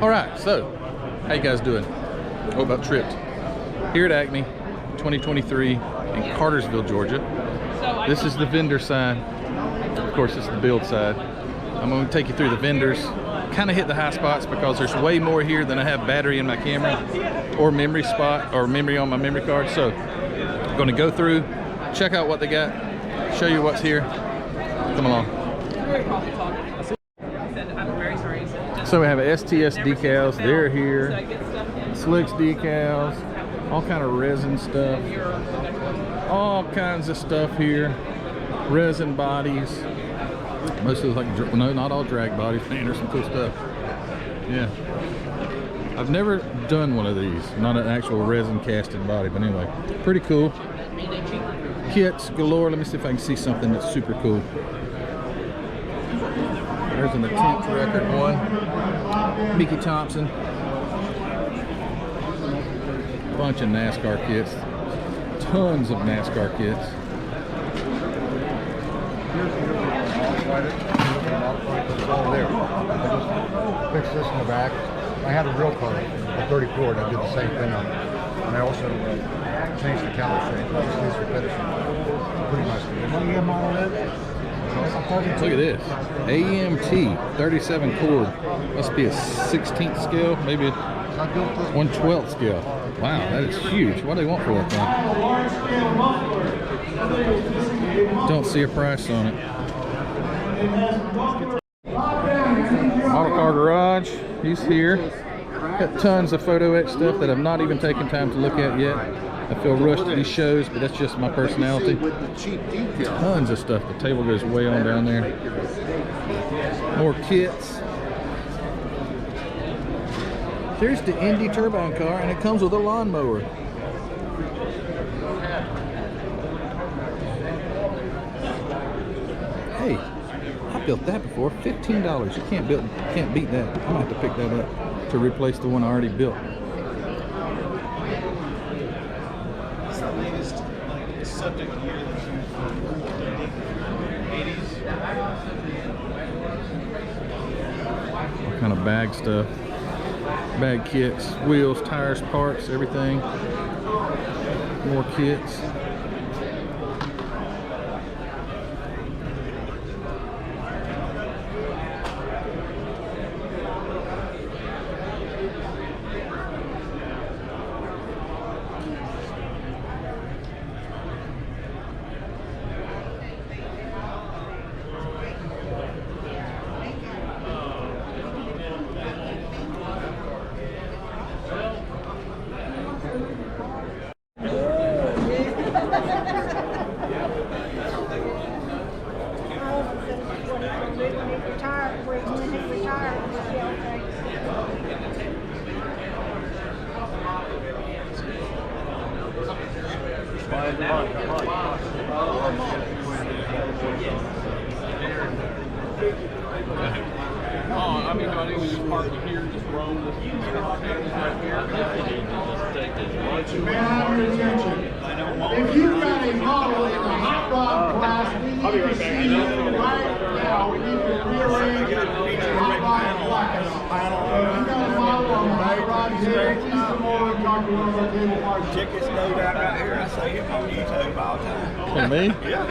All right, so how you guys doing? Oh, about tripped. Here at ACME 2023 in Cartersville, Georgia. This is the vendor side. Of course, this is the build side. I'm going to take you through the vendors, kind of hit the high spots because there's way more here than I have battery in my camera or memory spot or memory on my memory card. So I'm going to go through, check out what they got, show you what's here. Come along. So we have STS decals, they're here. Slicks decals, all kind of resin stuff. All kinds of stuff here. Resin bodies. Mostly like, no, not all drag bodies. Man, there's some cool stuff. Yeah. I've never done one of these. Not an actual resin casted body, but anyway. Pretty cool. Kits galore. Let me see if I can see something that's super cool. There's an attempt record one. Mickey Thompson. Bunch of NASCAR kits. Tons of NASCAR kits. All there. I just fixed this in the back. I had a real car, a 34, and I did the same thing on it. And I also changed the caliper shape. These for finishing. Pretty nice. What do you have model in? Look at this. AMT 37 chord. Must be a 16th scale, maybe 1/12 scale. Wow, that is huge. What do they want for that thing? Don't see a price on it. Model Car Garage, he's here. Got tons of photo etch stuff that I've not even taken time to look at yet. I feel rushed at these shows, but that's just my personality. Tons of stuff. The table goes way on down there. More kits. There's the Indy turbine car, and it comes with a lawnmower. Hey, I built that before. $15. You can't beat that. I'm gonna have to pick that up to replace the one I already built. Subject here, 80s. All kind of bag stuff. Bag kits, wheels, tires, parts, everything. More kits. I mean, I think we just park here, just roam this right here. If you've got a model in the hot rod class, we need to see it right now. We need to rearrange the hot rod class. If you've got a model on the hot rod here, please come over and talk to one of our table partners. Check this note out right here. I say it on YouTube all the time. For me? Yeah.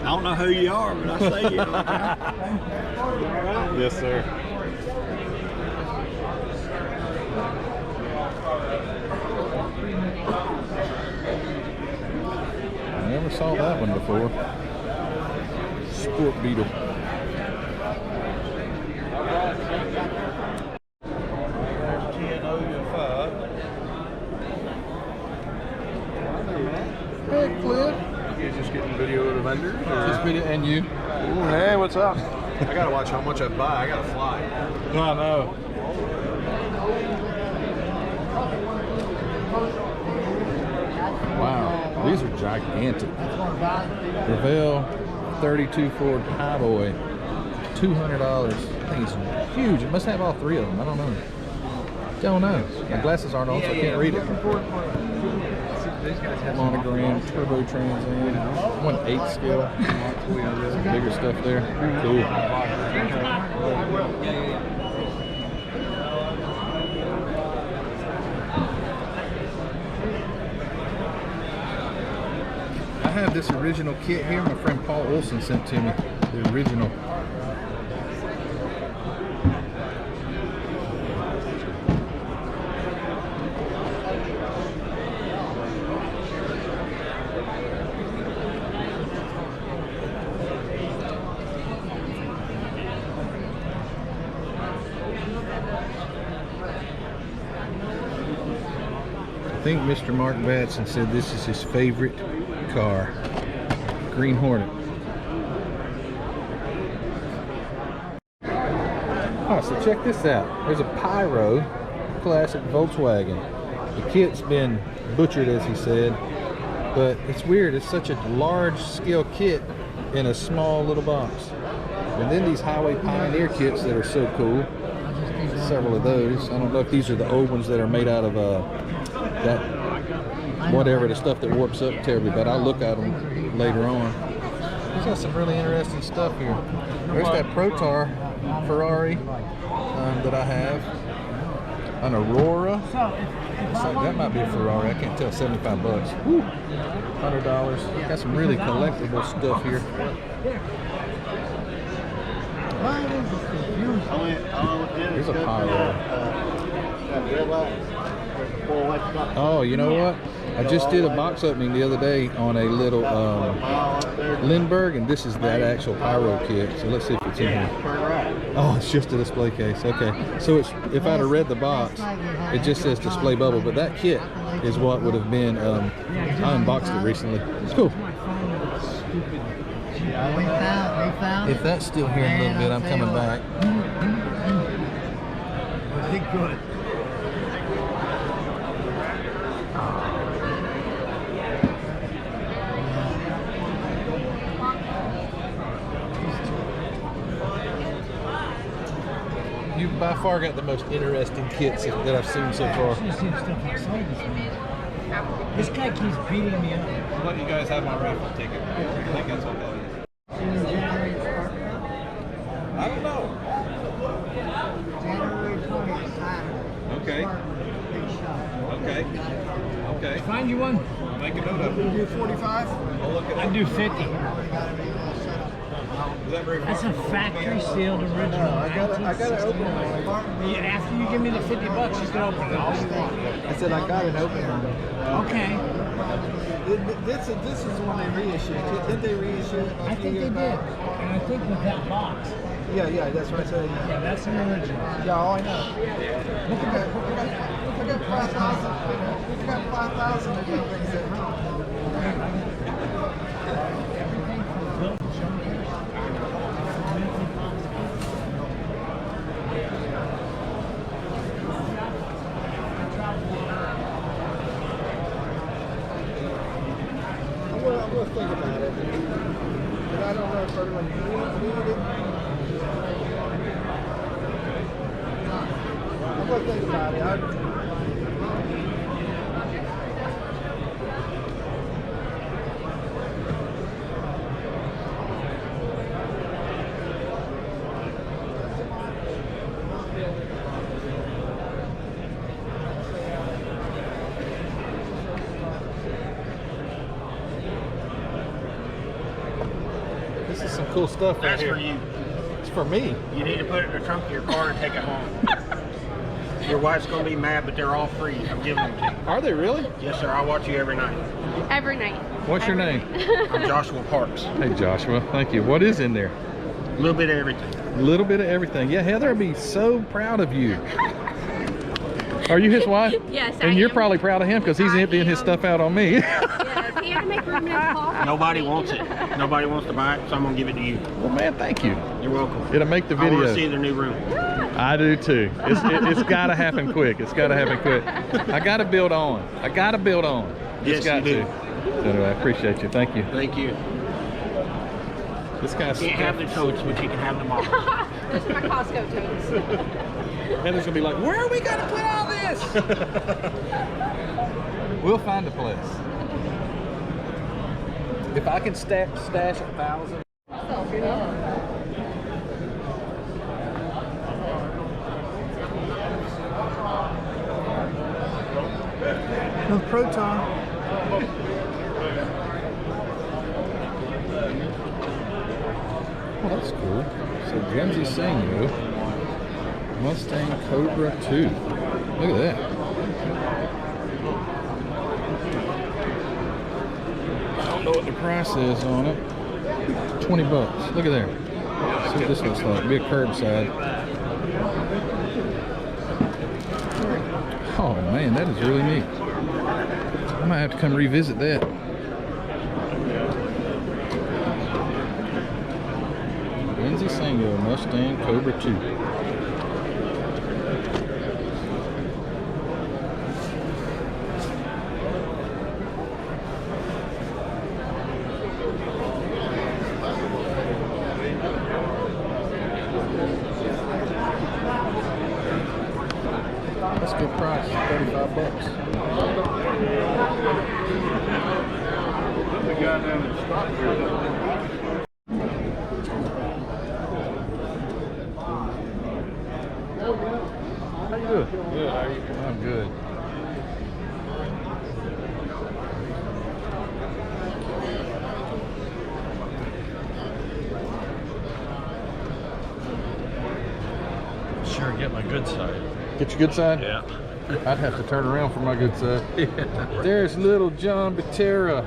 I don't know who you are, but I say you all the time. Yes, sir. I never saw that one before. Sport Beetle. Hey, Cliff. You just getting video of the vendor? This video and you. Hey, what's up? I gotta watch how much I buy. I gotta fly. I know. Wow, these are gigantic. Revell 32 Ford Highboy, $200. I think it's huge. It must have all three of them. I don't know. My glasses aren't on, so I can't read it. Monogram, turbo trans am, 1/8 scale. Some bigger stuff there. Cool. have this original kit here. My friend Paul Olson sent to me the original. I think Mr. Mark Batson said this is his favorite car, Green Hornet. Oh, so check this out. There's a Pyro classic Volkswagen. The kit's been butchered, as he said, but it's weird. It's such a large scale kit in a small little box. And then these Highway Pioneer kits that are so cool. Several of those. I don't know if these are the old ones that are made out of that whatever, the stuff that warps up terribly, but I'll look at them later on. He's got some really interesting stuff here. There's that Protar Ferrari that I have, an Aurora. That might be a Ferrari, I can't tell. 75 bucks. Woo. $100. Got some really collectible stuff here. Here's a Pyro. Oh, you know what? I just did a box opening the other day on a little Lindbergh, and this is that actual Pyro kit. So let's see if it's in here. Oh, it's just a display case. Okay. So it's, if I'd have read the box, it just says display bubble, but that kit is what would have been, I unboxed it recently. It's cool. If that's still here in a little bit, I'm coming back. Good. You've by far got the most interesting kits that I've seen so far. This guy keeps beating me up. I'll let you guys have my raffle ticket. I think that's what that is. I don't know. Okay. Okay. Okay. Find you one. Make a note of it. You do 45? I'll look at it. I do 50. Is that very That's a factory sealed original. I gotta open it. After you give me the $50, he's gonna open it. All you want. I said I got it open. Okay. This is the one they reissued. Did they reissue it? I think they did. And I think with that box. Yeah, that's what I said. Yeah, that's an original. Yeah, all I know. Look at that. I got 5,000. We got 5,000 of these things there. We'll think about it. But I don't know if everyone needed it. We'll think about it. This is some cool stuff right That's here. for you. It's for me. You need to put it in the trunk of your car and take it home. Your wife's going to be mad, but they're all free. I'm giving them to you. Are they really? Yes, sir. I watch you every night. Every night. What's your name? I'm Joshua Parks. Hey Joshua, thank you. What is in there? A little bit of everything. A little bit of everything. Yeah, Heather would be so proud of you. Are you his wife? Yes, And I you're am. probably proud of him because he's I emptying his am. stuff out on me. Yes, he had to make room in his coffee. Nobody wants it. Nobody wants to buy it, so I'm going to give it to you. Well, man, thank you. You're welcome. It'll make the I want to see video. the new room. I do too. It's got to happen quick. It's got to happen quick. I got to build on. I got to build on. Yes, Just got you do. to. So anyway, I appreciate you. Thank you. Thank you. This guy's Can't have the totes, but you can have them all. Those are my Costco totes. Heather's gonna be like, where are we gonna put all this? We'll find a place. If I can stash 1,000. No Proton. Oh, that's cool. So Genzi Sango, Mustang Cobra 2. Look at that. I don't know what the price is on it. 20 bucks. Look at there. See what this looks like. Be a curbside. Oh man, that is really neat. I might have to come revisit that. Genzi Sango Mustang Cobra 2. That's a good price, 35 bucks. The guy down in stock here. How you doing? Good. How are you? I'm good. Sure, get my good side. Get your good side? Yeah. I'd have to turn around for my good side. There's little John Batera.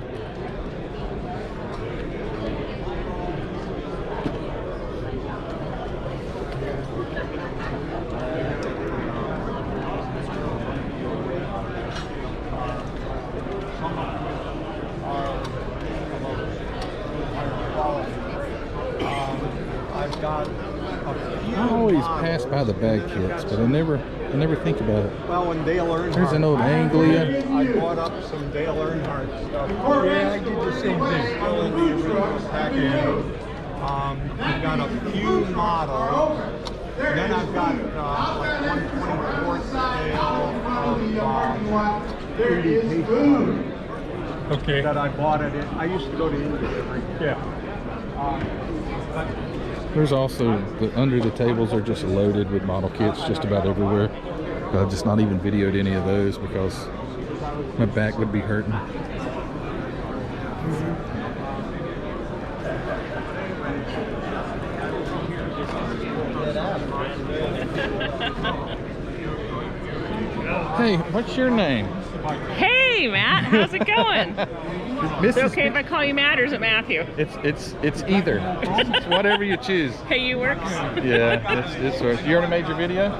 I've got a few I always models. pass by the bag kits, but I never think about it. Well, when Dale Earnhardt. There's an old Anglia. I bought up some Dale Earnhardt stuff. Yeah, I did the same thing. Still in the original packaging. I've got a few models. And then I've got like 1/24 scale of 3D paper Okay. that I bought it in. I used to go to India. Yeah. There's also, under the tables are just loaded with model kits just about everywhere. But I've just not even videoed any of those because my back would be hurting. Hey, what's your name? Hey, Matt, how's it going? Is it Mrs. okay if I call you Matt or is it Matthew? It's either. It's whatever you choose. Hey, you works? Yeah, it's works. You already made your video?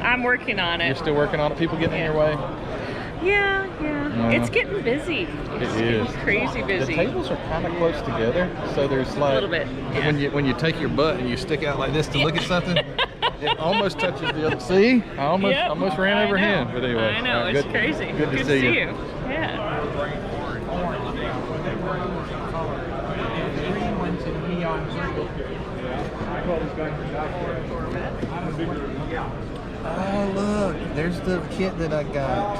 I'm working on You're it. still working on it? People getting in your way? Yeah. No. It's getting busy. It's is. getting crazy The busy. tables are kind of close together, so there's like A little bit, yeah. when you take your butt and you stick out like this to look at something, it almost touches the other. See, I Yep, almost ran over I know. him. But anyway, I know, all right, it's good, crazy. Good to see you. Yeah. Oh look, there's the kit that I got.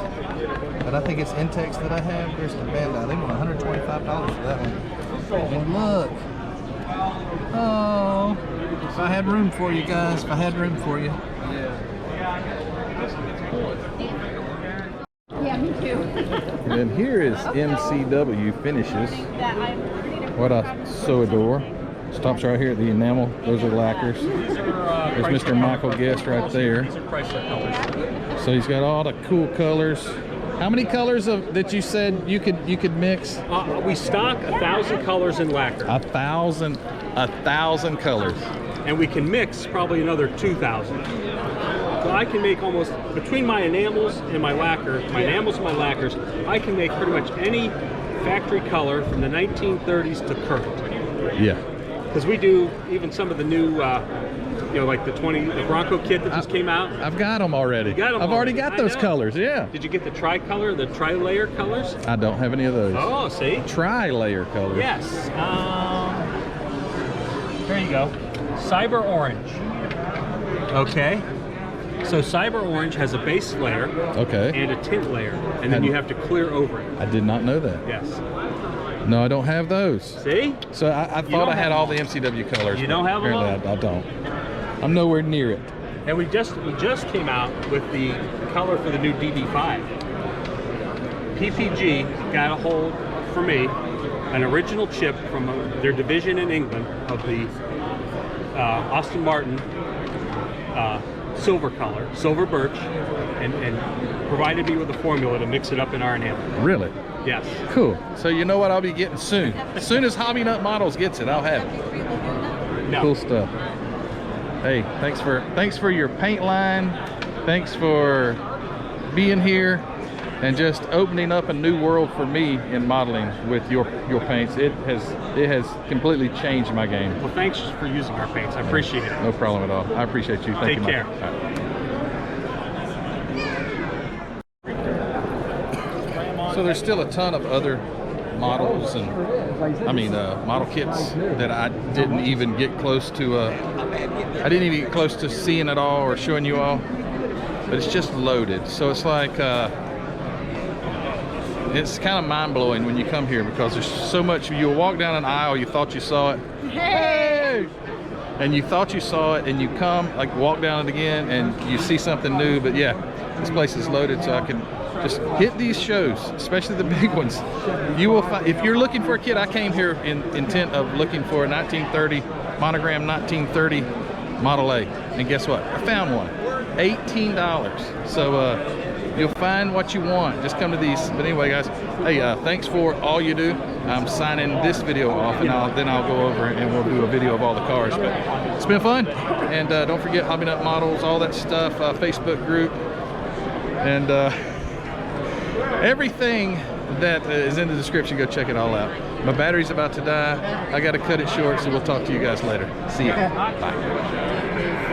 But I think it's Intex that I have. There's the Bandai. They want $125 for that one. And look. Oh, if I had room for you guys, if I had room for you. Yeah, me too. And then here is MCW Finishes. What I so adore. Stops right here at the enamel. Those are lacquers. There's Mr. Michael Guest right there. So he's got all the cool colors. How many colors that you said you could mix? We stock 1,000 colors in lacquer, 1,000 colors. and we can mix probably another 2,000. So I can make almost, between my enamels and my lacquer, my enamels and my lacquers, I can make pretty much any factory color from the 1930s to current. Yeah. Because we do even some of the new, like the Bronco kit that just came out. I've got them already. You got 'em I've already already. got I those know. colors, yeah. Did you get the tri-color, the tri-layer colors? I don't have any of those. Oh, see? Tri-layer colors. Yes. There you go. Cyber Orange. Okay. So Cyber Orange has a base layer Okay. and a tint layer, and then you have to clear over it. I did not know that. Yes. No, I don't have those. See? So I thought don't I had have all them the MCW colors. You but don't have them apparently all? I don't. I'm nowhere near it. And we just came out with the color for the new DD5. PPG got a hold for me an original chip from their division in England of the Aston Martin silver color, silver birch, and provided me with a formula to mix it up in our enamel. Really? Yes. Cool. So you know what I'll be getting soon. As soon as Hobby Nut Models gets it, I'll have it. No. Cool stuff. Hey, thanks for your paint line. Thanks for being here and just opening up a new world for me in modeling with your paints. It has completely changed my game. Well, thanks for using our paints. I appreciate it. No problem at all. I appreciate you. Thank you. Take care. So there's still a ton of other models and model kits that I didn't even get close to. I didn't even get close to seeing it all or showing you all. But it's just loaded. So it's like it's kind of mind-blowing when you come here because there's so much. You'll walk down an aisle, you thought you saw it. Hey! And you thought you saw it, and you come, like, walk down it again, and you see something new. But yeah, this place is loaded, so I can just hit these shows, especially the big ones. You will find, if you're looking for a kit, I came here in intent of looking for a 1930 monogram 1930 Model A, and guess what? I found one, $18. So you'll find what you want. Just come to these. But anyway, guys, hey, thanks for all you do. I'm signing this video off, and then I'll go over and we'll do a video of all the cars. But it's been fun, and don't forget Hobby Nut Models, all that stuff, Facebook group, and everything that is in the description. Go check it all out. My battery's about to die. I got to cut it short, so we'll talk to you guys later. See ya. Bye.